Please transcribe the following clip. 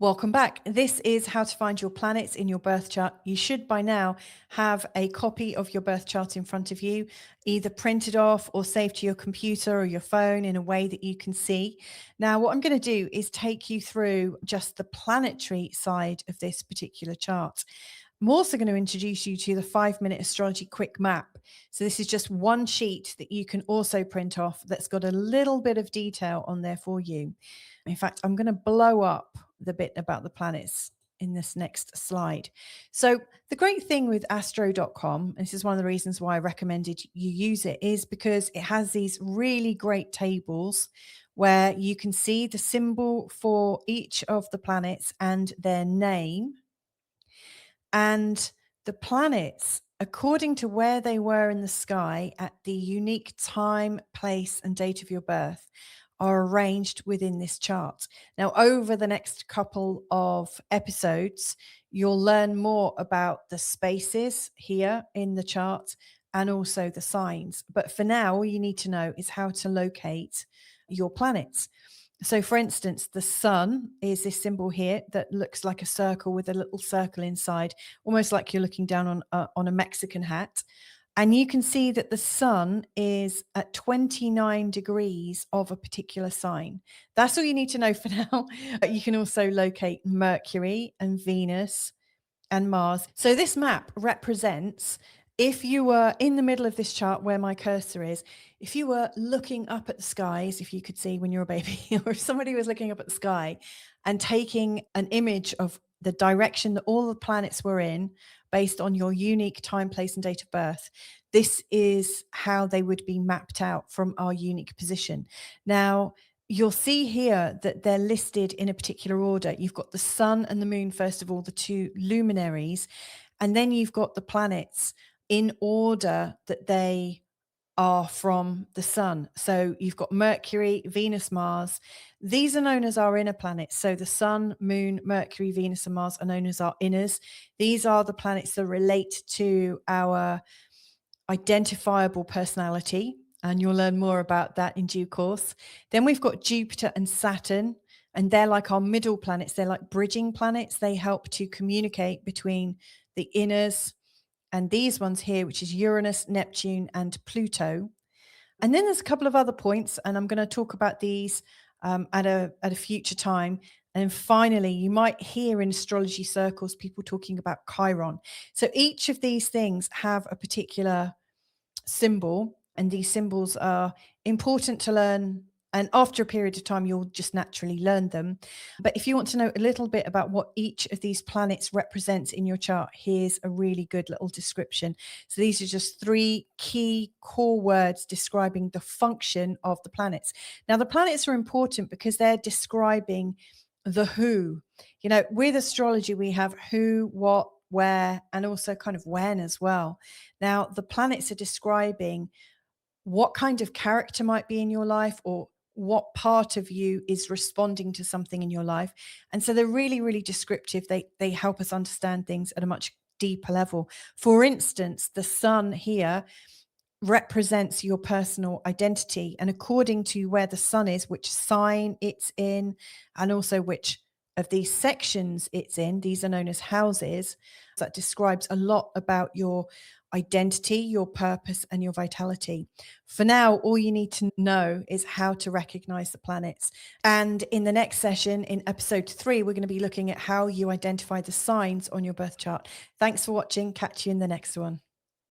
Welcome back. This is how to find your planets in your birth chart. You should by now have a copy of your birth chart in front of you, either printed off or saved to your computer or your phone in a way that you can see. Now, what I'm going to do is take you through just the planetary side of this particular chart. I'm also going to introduce you to the 5 Minute Astrology Quick Map. So this is just one sheet that you can also print off that's got a little bit of detail on there for you. In fact, I'm going to blow up the bit about the planets in this next slide. So the great thing with astro.com, and this is one of the reasons why I recommended you use it, is because it has these really great tables where you can see the symbol for each of the planets and their name. And the planets, according to where they were in the sky at the unique time, place, and date of your birth, are arranged within this chart. Now, over the next couple of episodes, you'll learn more about the spaces here in the chart and also the signs. But for now, all you need to know is how to locate your planets. So, for instance, the sun is this symbol here that looks like a circle with a little circle inside, almost like you're looking down on a Mexican hat. And you can see that the sun is at 29 degrees of a particular sign. That's all you need to know for now. You can also locate Mercury and Venus and Mars. So this map represents, if you were in the middle of this chart where my cursor is, if you were looking up at the skies, if you could see when you're a baby, or if somebody was looking up at the sky and taking an image of the direction that all the planets were in based on your unique time, place, and date of birth, this is how they would be mapped out from our unique position. Now, you'll see here that they're listed in a particular order. You've got the sun and the moon, first of all, the two luminaries, and then you've got the planets in order that they are from the sun. So you've got Mercury, Venus, Mars. These are known as our inner planets. So the sun, moon, Mercury, Venus, and Mars are known as our inners. These are the planets that relate to our identifiable personality. And you'll learn more about that in due course. Then we've got Jupiter and Saturn, and they're like our middle planets. They're like bridging planets. They help to communicate between the inners and these ones here, which is Uranus, Neptune, and Pluto. And then there's a couple of other points, and I'm going to talk about these at a future time. And finally, you might hear in astrology circles people talking about Chiron. So each of these things have a particular symbol, and these symbols are important to learn. And after a period of time, you'll just naturally learn them. But if you want to know a little bit about what each of these planets represents in your chart, here's a really good little description. So these are just three key core words describing the function of the planets. Now, the planets are important because they're describing the who. You know, with astrology, we have who, what, where, and also kind of when as well. Now, the planets are describing what kind of character might be in your life, or what part of you is responding to something in your life. And so they're really, really descriptive. They help us understand things at a much deeper level. For instance, the sun here represents your personal identity. And according to where the sun is, which sign it's in, and also which of these sections it's in, these are known as houses, that describes a lot about your identity, your purpose, and your vitality. For now, all you need to know is how to recognize the planets. And in the next session, in episode 3, we're going to be looking at how you identify the signs on your birth chart. Thanks for watching. Catch you in the next one.